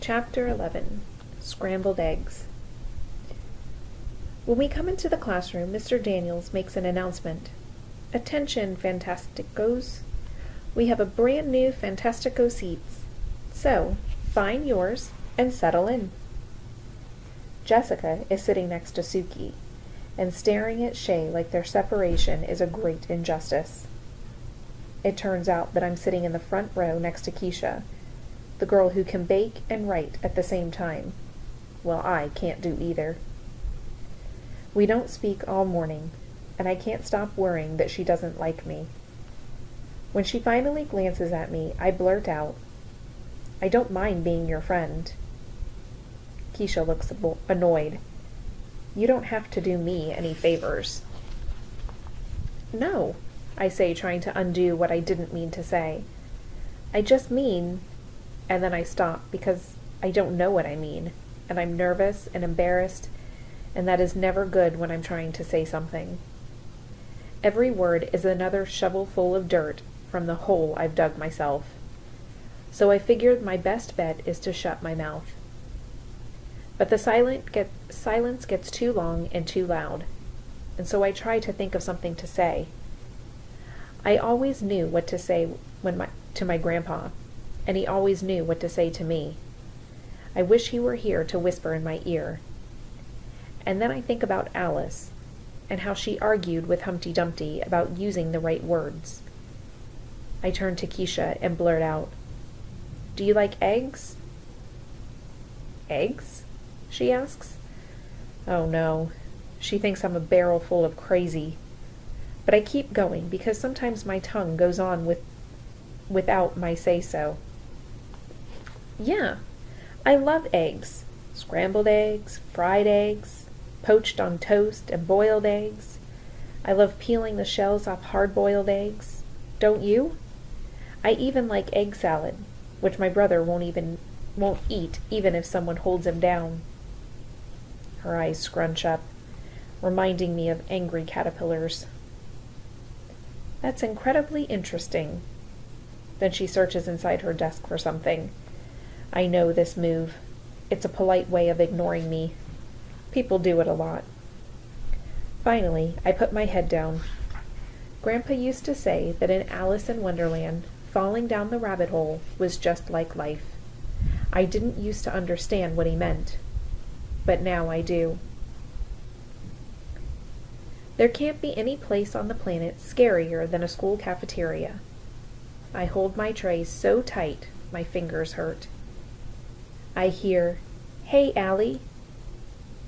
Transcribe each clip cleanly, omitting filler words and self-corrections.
Chapter 11. Scrambled Eggs. When we come into the classroom, Mr. Daniels makes an announcement. Attention, Fantasticos. We have a brand new Fantastico seats. So, find yours and settle in. Jessica is sitting next to Suki and staring at Shay like their separation is a great injustice. It turns out that I'm sitting in the front row next to Keisha, the girl who can bake and write at the same time. Well, I can't do either. We don't speak all morning, and I can't stop worrying that she doesn't like me. When she finally glances at me, I blurt out, "I don't mind being your friend." Keisha looks annoyed. "You don't have to do me any favors." "No," I say, trying to undo what I didn't mean to say. "I just mean..." And then I stop because I don't know what I mean, and I'm nervous and embarrassed, and that is never good when I'm trying to say something. Every word is another shovelful of dirt from the hole I've dug myself. So I figured my best bet is to shut my mouth. But the silence gets too long and too loud, and so I try to think of something to say. I always knew what to say to my grandpa, and he always knew what to say to me. I wish he were here to whisper in my ear. And then I think about Alice, and how she argued with Humpty Dumpty about using the right words. I turn to Keisha and blurt out, "Do you like eggs?" "Eggs?" she asks. Oh no, she thinks I'm a barrel full of crazy. But I keep going because sometimes my tongue goes on without my say-so. "Yeah, I love eggs. Scrambled eggs, fried eggs, poached on toast and boiled eggs. I love peeling the shells off hard-boiled eggs. Don't you? I even like egg salad, which my brother won't eat even if someone holds him down." Her eyes scrunch up, reminding me of angry caterpillars. "That's incredibly interesting." Then she searches inside her desk for something. I know this move. It's a polite way of ignoring me. People do it a lot. Finally, I put my head down. Grandpa used to say that in Alice in Wonderland, falling down the rabbit hole was just like life. I didn't used to understand what he meant, but now I do. There can't be any place on the planet scarier than a school cafeteria. I hold my tray so tight my fingers hurt. I hear, "Hey, Allie."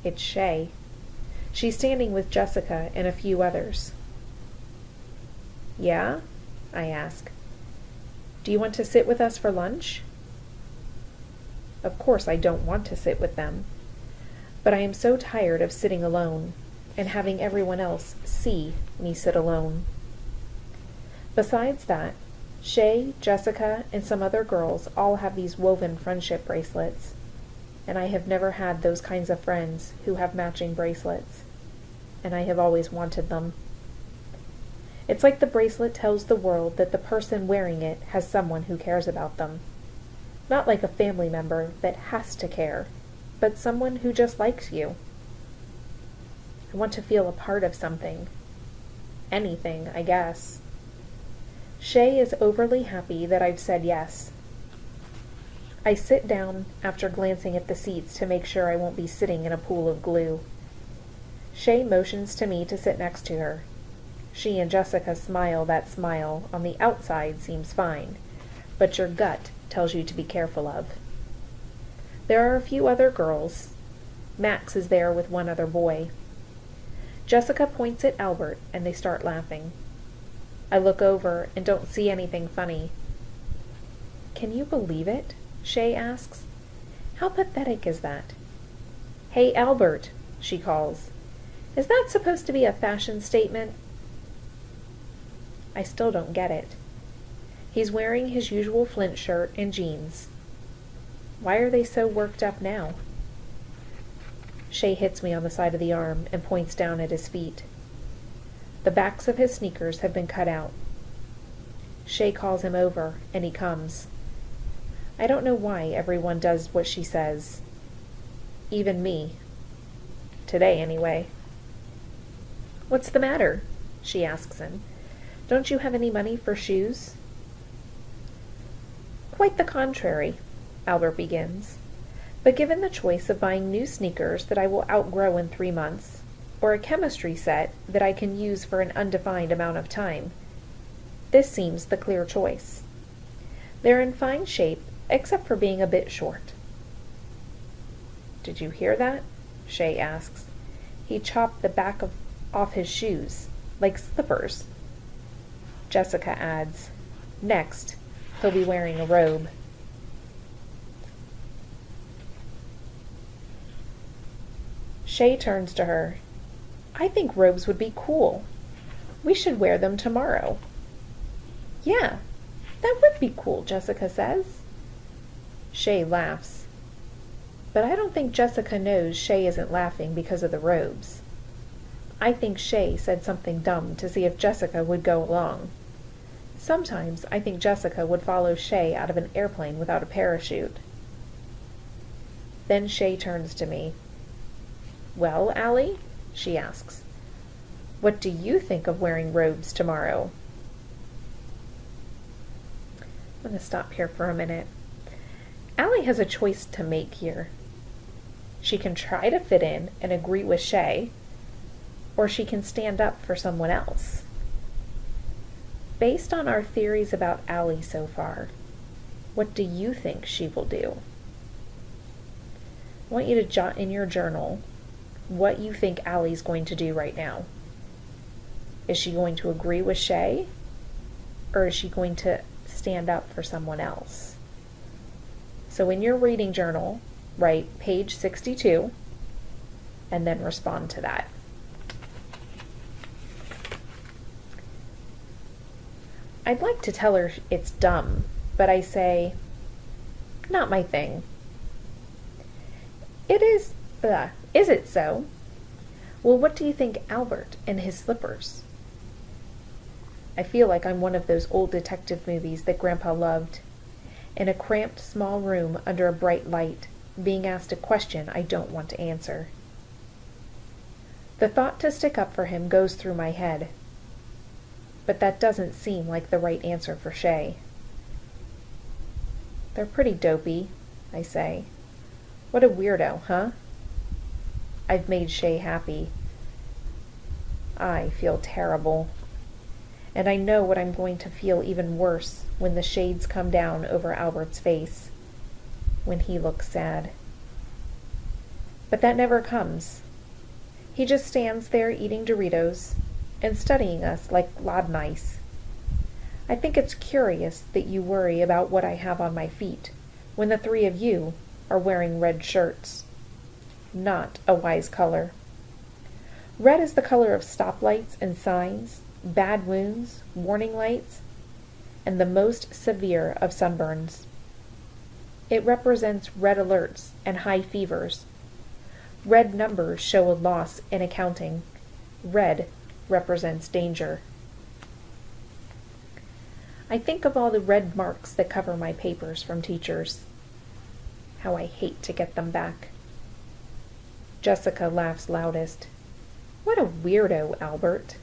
It's Shay. She's standing with Jessica and a few others. "Yeah?" I ask. "Do you want to sit with us for lunch?" Of course I don't want to sit with them, but I am so tired of sitting alone and having everyone else see me sit alone. Besides that, Shay, Jessica, and some other girls all have these woven friendship bracelets, and I have never had those kinds of friends who have matching bracelets, and I have always wanted them. It's like the bracelet tells the world that the person wearing it has someone who cares about them. Not like a family member that has to care, but someone who just likes you. I want to feel a part of something. Anything, I guess. Shay is overly happy that I've said yes. I sit down after glancing at the seats to make sure I won't be sitting in a pool of glue. Shay motions to me to sit next to her. She and Jessica smile. That smile on the outside seems fine, but your gut tells you to be careful of. There are a few other girls. Max is there with one other boy. Jessica points at Albert, and they start laughing. I look over and don't see anything funny. "Can you believe it?" Shay asks. "How pathetic is that?" "Hey, Albert," she calls. "Is that supposed to be a fashion statement?" I still don't get it. He's wearing his usual Flint shirt and jeans. Why are they so worked up now? Shay hits me on the side of the arm and points down at his feet. The backs of his sneakers have been cut out. Shay calls him over, and he comes. I don't know why everyone does what she says. Even me. Today, anyway. What's the matter? She asks him. Don't you have any money for shoes? Quite the contrary, Albert begins. But given the choice of buying new sneakers that I will outgrow in 3 months, or a chemistry set that I can use for an undefined amount of time, this seems the clear choice. They're in fine shape, except for being a bit short. Did you hear that? Shay asks. He chopped the back off his shoes, like slippers. Jessica adds, next, he'll be wearing a robe. Shay turns to her. I think robes would be cool. We should wear them tomorrow. Yeah, that would be cool, Jessica says. Shay laughs. But I don't think Jessica knows Shay isn't laughing because of the robes. I think Shay said something dumb to see if Jessica would go along. Sometimes I think Jessica would follow Shay out of an airplane without a parachute. Then Shay turns to me. Well, Allie, she asks, what do you think of wearing robes tomorrow? I'm going to stop here for a minute. Allie has a choice to make here. She can try to fit in and agree with Shay, or she can stand up for someone else. Based on our theories about Allie so far, what do you think she will do? I want you to jot in your journal what you think Allie's going to do right now. Is she going to agree with Shay, or is she going to stand up for someone else? So in your reading journal, write page 62, and then respond to that. I'd like to tell her it's dumb, but I say, not my thing. It is, is it so? Well, what do you think Albert and his slippers? I feel like I'm one of those old detective movies that Grandpa loved. In a cramped small room under a bright light, being asked a question I don't want to answer. The thought to stick up for him goes through my head. But that doesn't seem like the right answer for Shay. They're pretty dopey, I say. What a weirdo, huh? I've made Shay happy. I feel terrible. And I know what I'm going to feel even worse when the shades come down over Albert's face, when he looks sad. But that never comes. He just stands there eating Doritos and studying us like lab mice. I think it's curious that you worry about what I have on my feet when the 3 of you are wearing red shirts. Not a wise color. Red is the color of stoplights and signs, bad wounds, warning lights, and the most severe of sunburns. It represents red alerts and high fevers. Red numbers show a loss in accounting. Red represents danger. I think of all the red marks that cover my papers from teachers. How I hate to get them back. Jessica laughs loudest. What a weirdo, Albert.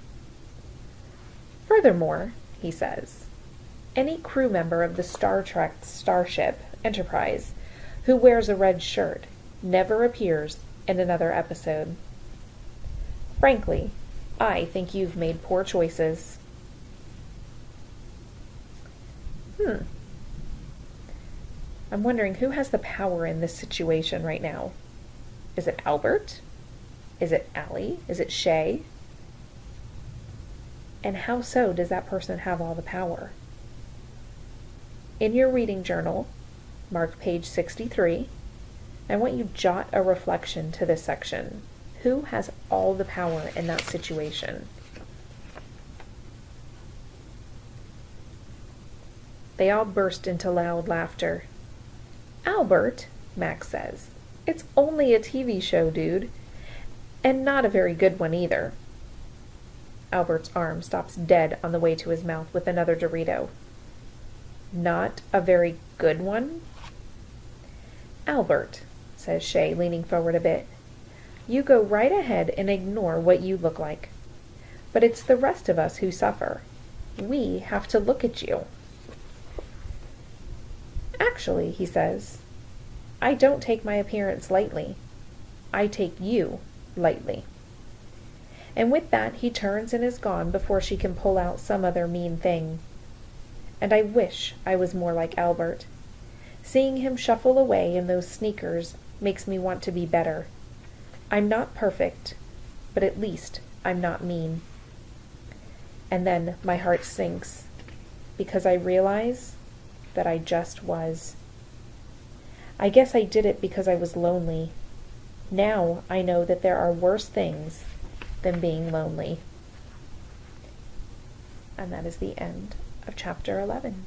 Furthermore, he says, any crew member of the Star Trek starship Enterprise who wears a red shirt never appears in another episode. Frankly, I think you've made poor choices. I'm wondering who has the power in this situation right now. Is it Albert? Is it Allie? Is it Shay? And how so does that person have all the power? In your reading journal, mark page 63, I want you jot a reflection to this section. Who has all the power in that situation? They all burst into loud laughter. Albert, Max says, it's only a TV show, dude. And not a very good one either. Albert's arm stops dead on the way to his mouth with another Dorito. Not a very good one? Albert, says Shay, leaning forward a bit, you go right ahead and ignore what you look like. But it's the rest of us who suffer. We have to look at you. Actually, he says, I don't take my appearance lightly. I take you lightly. And with that he turns and is gone before she can pull out some other mean thing. And I wish I was more like Albert. Seeing him shuffle away in those sneakers makes me want to be better. I'm not perfect, but at least I'm not mean. And then my heart sinks, because I realize that I just was. I guess I did it because I was lonely. Now I know that there are worse things than being lonely. And that is the end of chapter 11.